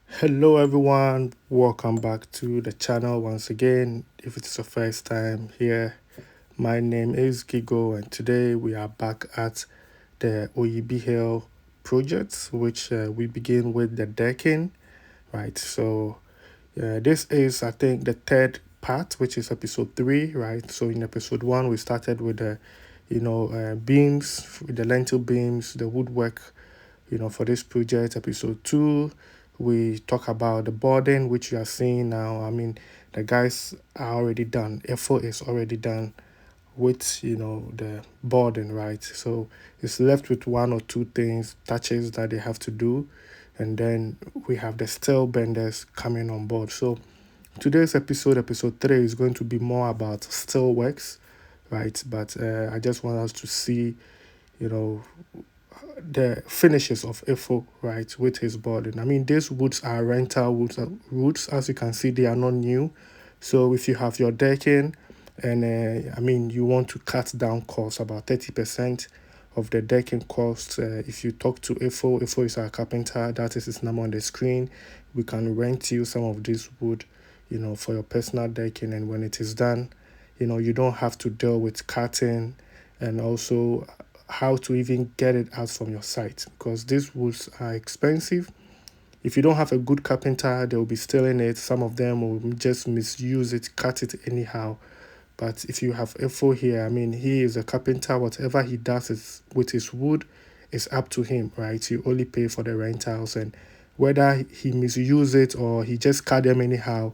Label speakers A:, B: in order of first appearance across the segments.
A: Hello everyone, welcome back to the channel once again. If it's your first time here, my name is Gigo and today we are back at the Oyibi Hill project, which we begin with the decking, right? This is, I think, the third part, which is episode 3, right? So in episode 1, we started with the, beams, the lentil beams, the woodwork, for this project. Episode 2, we talk about the boarding, which you are seeing now. I mean, the guys are already done. Effort is already done with, the boarding, right? So it's left with one or two things, touches that they have to do. And then we have the steel benders coming on board. So today's episode, episode 3, is going to be more about steel works, right? But I just want us to see, you know, the finishes of Ifo, right, with his boarding. I mean, these woods are rental woods. As you can see, they are not new. So if you have your decking and, you want to cut down costs about 30% of the decking costs, if you talk to Ifo is our carpenter. That is his number on the screen. We can rent you some of this wood, for your personal decking. And when it is done, you don't have to deal with cutting and also how to even get it out from your site, because these woods are expensive. If you don't have a good carpenter, they will be stealing it. Some of them will just misuse it, cut it anyhow. But if you have Efo here, I mean, he is a carpenter. Whatever he does is with his wood is up to him, right? You only pay for the rentals, and whether he misuse it or he just cut them anyhow,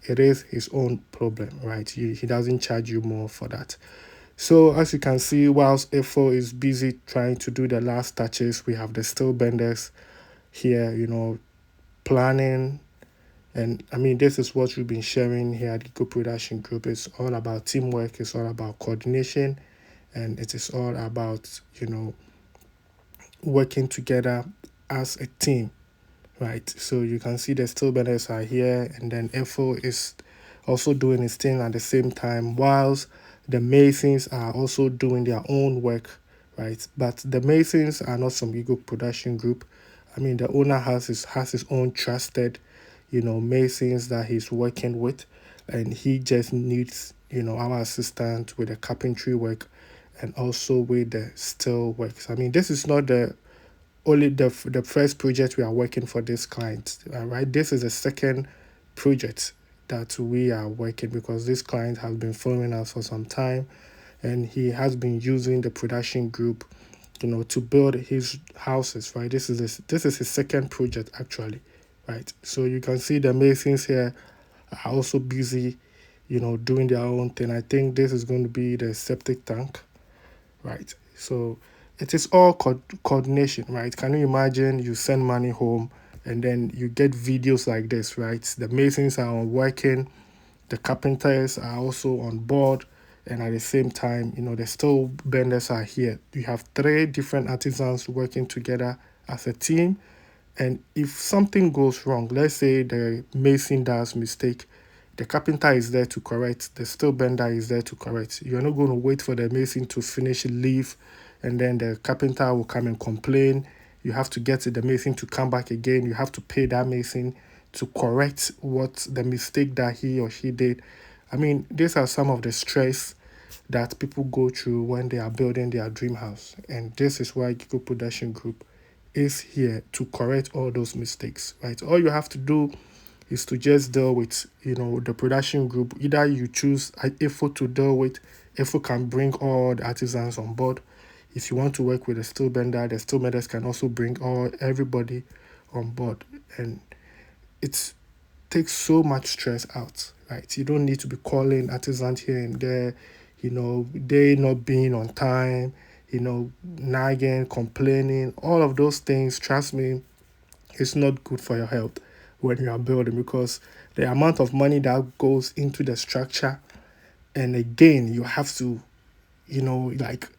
A: it is his own problem, right? He doesn't charge you more for that. So as you can see, whilst Efo is busy trying to do the last touches, we have the steel benders here, planning. And I mean, this is what we've been sharing here at Eco Production Group. It's all about teamwork, it's all about coordination, and it is all about, working together as a team, right? So you can see the steel benders are here, and then Efo is also doing his thing at the same time, whilst the masons are also doing their own work, right? But the masons are not from Eagle Production Group. I mean, the owner has his own trusted, masons that he's working with, and he just needs, our assistant with the carpentry work and also with the steel works. I mean, this is not the first project we are working for this client, right? This is the second project that we are working, because this client has been following us for some time, and he has been using the production group, to build his houses, right? This is his second project actually, right? So you can see the masons here are also busy, doing their own thing. I think this is going to be the septic tank, right? So it is all coordination, right? Can you imagine you send money home and then you get videos like this, right? The masons are working, the carpenters are also on board, and at the same time, the steel benders are here. You have three different artisans working together as a team. And if something goes wrong, let's say the mason does mistake, the carpenter is there to correct, the steel bender is there to correct. You're not going to wait for the mason to finish leave and then the carpenter will come and complain. You have to get the mason to come back again. You have to pay that mason to correct what the mistake that he or she did. I mean, these are some of the stress that people go through when they are building their dream house. And this is why Gigo Production Group is here to correct all those mistakes, right? All you have to do is to just deal with, the production group. Either you choose IFO to deal with, IFO can bring all the artisans on board. If you want to work with a steel bender, the steel benders can also bring everybody on board. And it takes so much stress out, right? You don't need to be calling artisans here and there, they not being on time, nagging, complaining, all of those things. Trust me, it's not good for your health when you are building, because the amount of money that goes into the structure, and again, you have to, like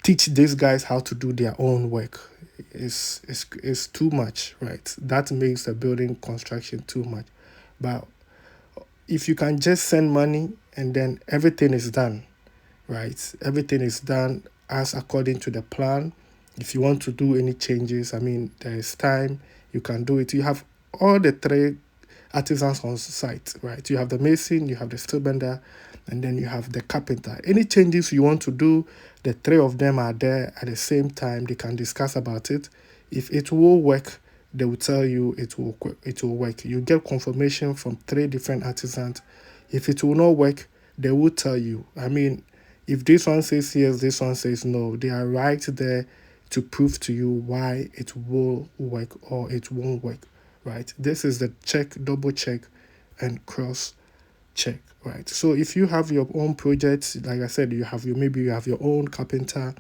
A: teach these guys how to do their own work. Is too much, right? That makes the building construction too much. But if you can just send money and then everything is done, right? Everything is done as according to the plan. If you want to do any changes, I mean, there is time, you can do it. You have all the three artisans on site, right? You have the mason, you have the steel bender, and then you have the carpenter. Any changes you want to do, the three of them are there at the same time. They can discuss about it. If it will work, they will tell you it will work. You get confirmation from three different artisans. If it will not work, they will tell you. I mean, if this one says yes, this one says no, they are right there to prove to you why it will work or it won't work, right? This is the check, double check, and cross check, right? So if you have your own projects, like I said, maybe you have your own carpenter,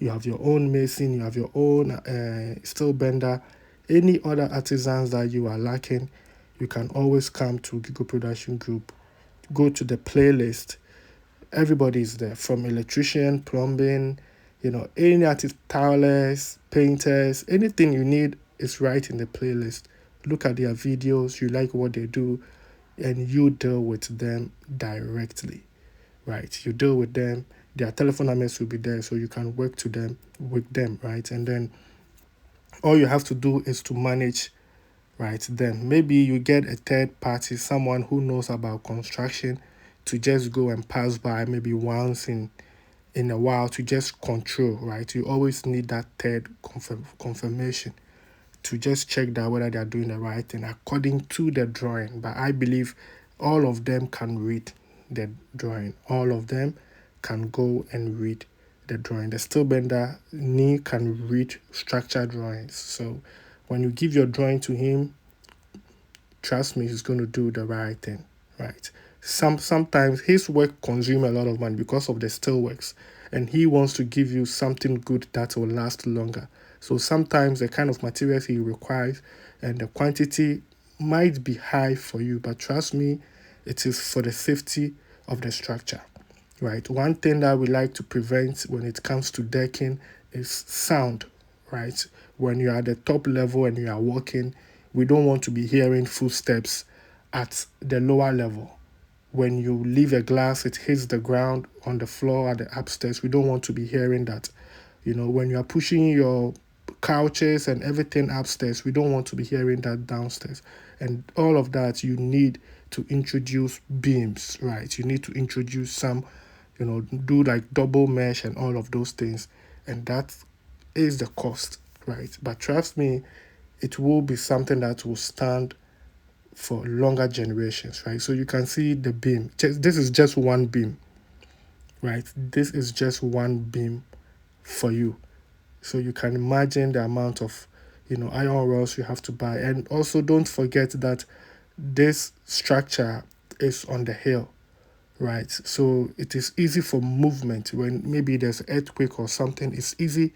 A: you have your own mason, you have your own steel bender, any other artisans that you are lacking, you can always come to Gigo Production Group, go to the playlist. Everybody is there, from electrician, plumbing, any artist, towelers, painters, anything you need is right in the playlist. Look at their videos, you like what they do, and you deal with them directly, right? You deal with them, their telephone numbers will be there, so you can work to them with them, right? And then all you have to do is to manage, right? Then maybe you get a third party, someone who knows about construction, to just go and pass by maybe once in a while to just control, right? You always need that third confirmation to just check that whether they are doing the right thing according to the drawing. But I believe all of them can read the drawing. All of them can go and read the drawing. The steel bender knee can read structure drawings. So when you give your drawing to him, trust me, he's going to do the right thing, right? Sometimes his work consumes a lot of money because of the steel works, and he wants to give you something good that will last longer. So sometimes the kind of materials he requires and the quantity might be high for you, but trust me, it is for the safety of the structure, right? One thing that we like to prevent when it comes to decking is sound, right? When you're at the top level and you are walking, we don't want to be hearing footsteps at the lower level. When you leave a glass, it hits the ground on the floor at the upstairs. We don't want to be hearing that. When you are pushing your couches and everything upstairs, we don't want to be hearing that downstairs. And all of that, you need to introduce beams, right? You need to introduce some, do like double mesh and all of those things. And that is the cost, right? But trust me, it will be something that will stand for longer generations, right? So you can see the beam. This is just one beam, right? This is just one beam for you. So you can imagine the amount of, iron rods you have to buy. And also don't forget that this structure is on the hill, right? So it is easy for movement. When maybe there's an earthquake or something, it's easy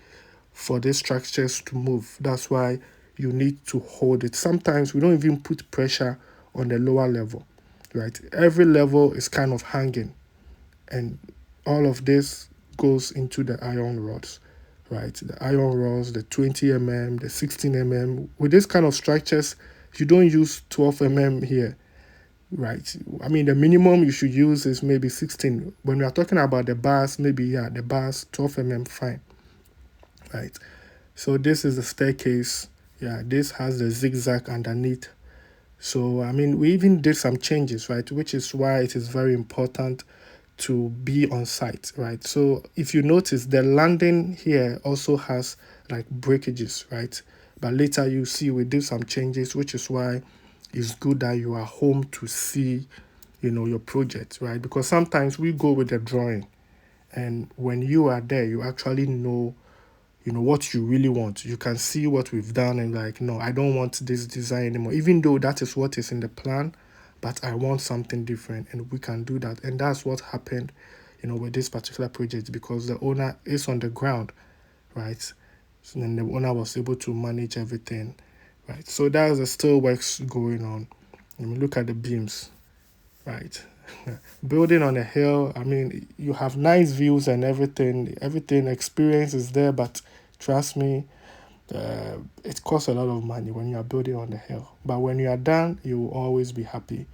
A: for these structures to move. That's why you need to hold it. Sometimes we don't even put pressure on the lower level, right? Every level is kind of hanging, and all of this goes into the iron rods, right? The iron rods, the 20 mm, the 16 mm. With this kind of structures, you don't use 12 mm here, right? I mean, the minimum you should use is maybe 16. When we are talking about the bars, maybe, the bars, 12 mm, fine, right? So this is the staircase. Yeah, this has the zigzag underneath. So, I mean, we even did some changes, right? Which is why it is very important to be on site, right? So if you notice, the landing here also has like breakages, right? But later you see we did some changes, which is why it's good that you are home to see, your project, right? Because sometimes we go with the drawing, and when you are there, you actually know what you really want. You can see what we've done and like, no, I don't want this design anymore, even though that is what is in the plan, but I want something different, and we can do that. And that's what happened, with this particular project, because the owner is on the ground, right? So then the owner was able to manage everything, right? So there's the still works going on. I mean, look at the beams, right? Building on a hill, I mean, you have nice views and everything experience is there, but trust me, it costs a lot of money when you are building on the hill. But when you are done, you will always be happy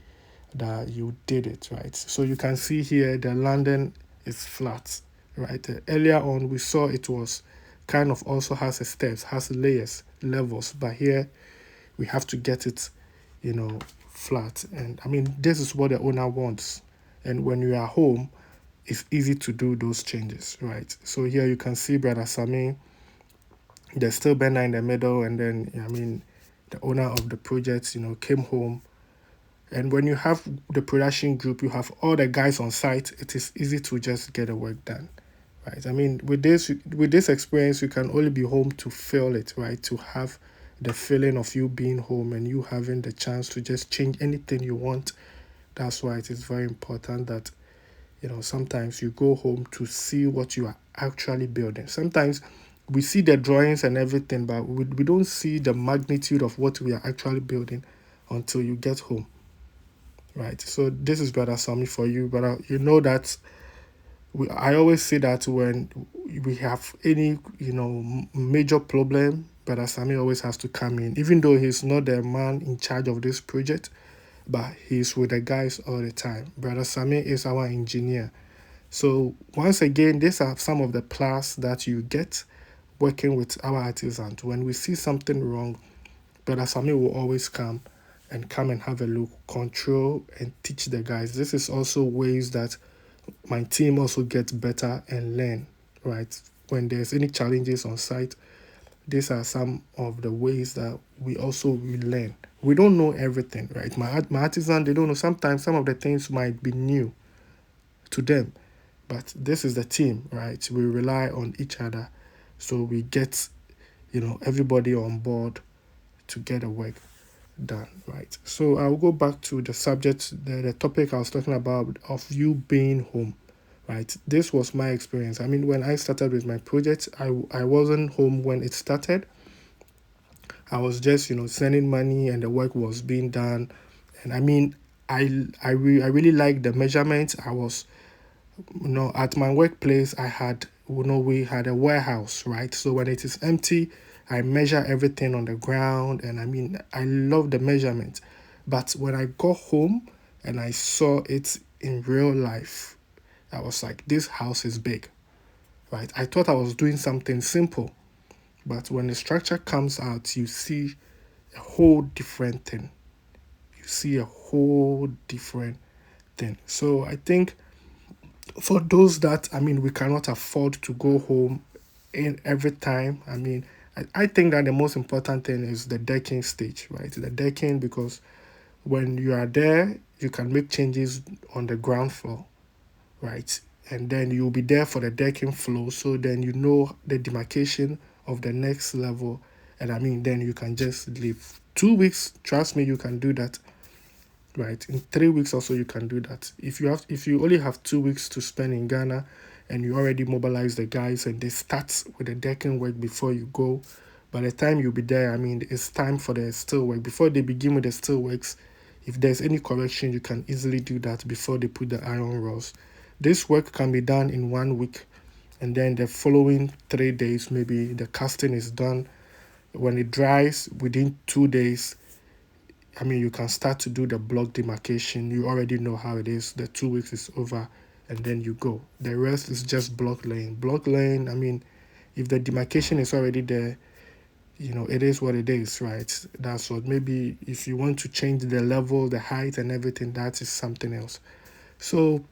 A: that you did it, right? So you can see here the landing is flat, right? Earlier on, we saw it was kind of also has a steps, has layers, levels, but here we have to get it flat. And I mean, this is what the owner wants. And when you are home, it's easy to do those changes, right? So here you can see Brother Sami, there's still Bender in the middle, and then I mean, the owner of the project, came home. And when you have the production group, you have all the guys on site. It is easy to just get the work done, right? I mean, with this experience, you can only be home to feel it, right? To have the feeling of you being home and you having the chance to just change anything you want. That's why it is very important that sometimes you go home to see what you are actually building. Sometimes we see the drawings and everything, but we don't see the magnitude of what we are actually building until you get home, right? So this is Brother Sami for you, but you know that I always say that when we have any major problem, Brother Sami always has to come in, even though he's not the man in charge of this project, but he's with the guys all the time. Brother Sami is our engineer. So once again, these are some of the plus that you get working with our artisans. When we see something wrong, Brother Sami will always come and have a look, control and teach the guys. This is also ways that my team also gets better and learn, right? When there's any challenges on site, these are some of the ways that we learn. We don't know everything, right? My artisan, they don't know. Sometimes some of the things might be new to them, but this is the team, right? We rely on each other, so we get everybody on board to get the work done, right? So I'll go back to the subject, the topic I was talking about of you being home, right? This was my experience. I mean, when I started with my project, I wasn't home when it started. I was just sending money and the work was being done. And I mean, I really like the measurements. I was at my workplace, we had a warehouse, right? So when it is empty, I measure everything on the ground, and I mean, I love the measurement. But when I got home and I saw it in real life, I was like, this house is big, right? I thought I was doing something simple, but when the structure comes out, you see a whole different thing. You see a whole different thing. So I think for those that we cannot afford to go home in every time. I mean, I think that the most important thing is the decking stage, right? The decking, because when you are there, you can make changes on the ground floor, right? And then you'll be there for the decking floor, so then you know the demarcation of the next level, and I mean, then you can just leave. 2 weeks, trust me, you can do that, right? In 3 weeks also you can do that. If you only have 2 weeks to spend in Ghana and you already mobilize the guys and they start with the decking work before you go, by the time you'll be there, I mean, it's time for the steel work. Before they begin with the steel works, if there's any correction, you can easily do that before they put the iron rods. This work can be done in 1 week, and then the following 3 days maybe the casting is done. When it dries within 2 days, I mean, you can start to do the block demarcation. You already know how it is. The 2 weeks is over, and then you go. The rest is just block laying. Block laying, I mean, if the demarcation is already there, it is what it is, right? That's what. Maybe if you want to change the level, the height, and everything, that is something else. So,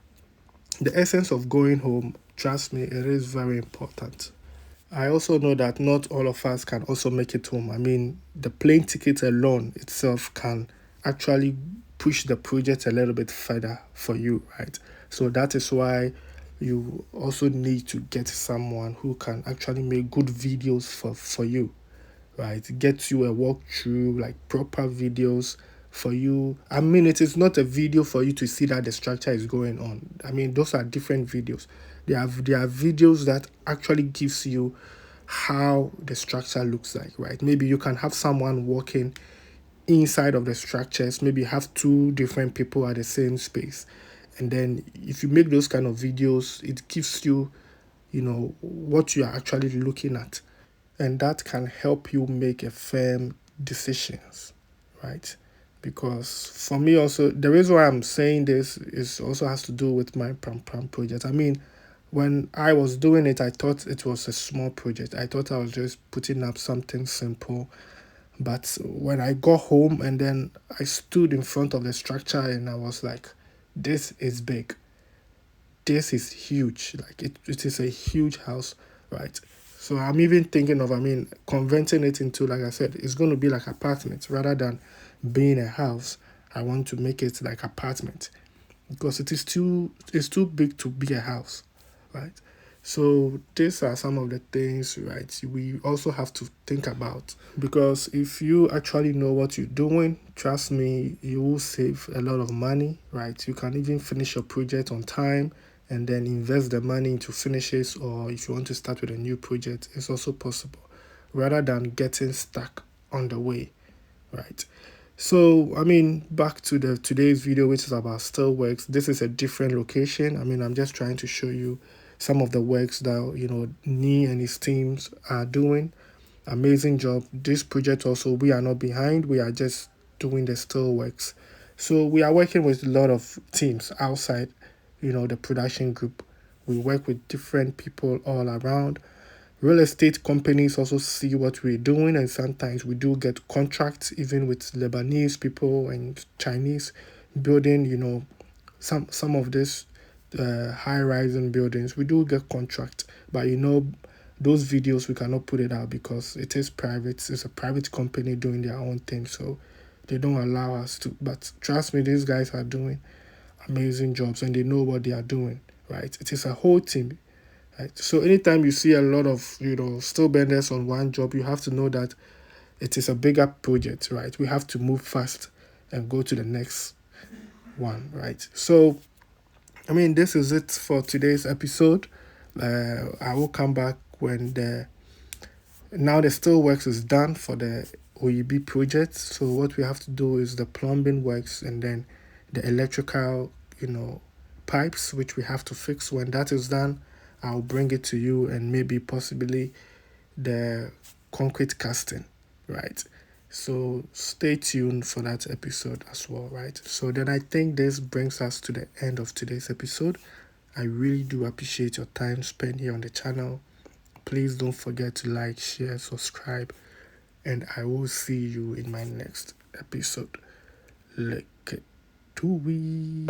A: the essence of going home, trust me, it is very important. I also know that not all of us can also make it home. I mean, the plane ticket alone itself can actually push the project a little bit further for you, right? So that is why you also need to get someone who can actually make good videos for you, right? Get you a walkthrough, like proper videos for you. I mean, it is not a video for you to see that the structure is going on. I mean, those are different videos. There are videos that actually gives you how the structure looks like, right? Maybe you can have someone walking inside of the structures, maybe have two different people at the same space. And then if you make those kind of videos, it gives you, what you are actually looking at, and that can help you make a firm decisions, right? Because for me also, the reason why I'm saying this is also has to do with my pram project. I mean, when I was doing it, I thought it was a small project. I thought I was just putting up something simple, But when I got home and then I stood in front of the structure and I was like, this is big. This is huge. Like it is a huge house, right? So I'm even thinking of, converting it into, like I said, it's going to be like apartments rather than being a house. I want to make it like apartment because it's too big to be a house, right? So these are some of the things, right, we also have to think about, because if you actually know what you're doing, trust me, you will save a lot of money, right? You can even finish your project on time and then invest the money into finishes, or if you want to start with a new project, it's also possible, rather than getting stuck on the way, right? So, back to the today's video, which is about still works. This is a different location. I'm just trying to show you some of the works that Nee and his teams are doing. Amazing job. This project also, we are not behind. We are just doing the still works. So we are working with a lot of teams outside, the production group. We work with different people all around. Real estate companies also see what we're doing, and sometimes we do get contracts even with Lebanese people and Chinese building, some of this high rising buildings. We do get contract, but those videos we cannot put it out because it is private. It's a private company doing their own thing, so they don't allow us to. But trust me, these guys are doing amazing jobs and they know what they are doing, right? It is a whole team. Right. So anytime you see a lot of still benders on one job, you have to know that it is a bigger project, right? We have to move fast and go to the next one, right? So this is it for today's episode. I will come back when the still works is done for the Oyibi project. So what we have to do is the plumbing works and then the electrical, pipes, which we have to fix. When that is done, I'll bring it to you, and maybe possibly the concrete casting, right? So stay tuned for that episode as well, right? So then I think this brings us to the end of today's episode. I really do appreciate your time spent here on the channel. Please don't forget to like, share, subscribe, and I will see you in my next episode. Like, do we?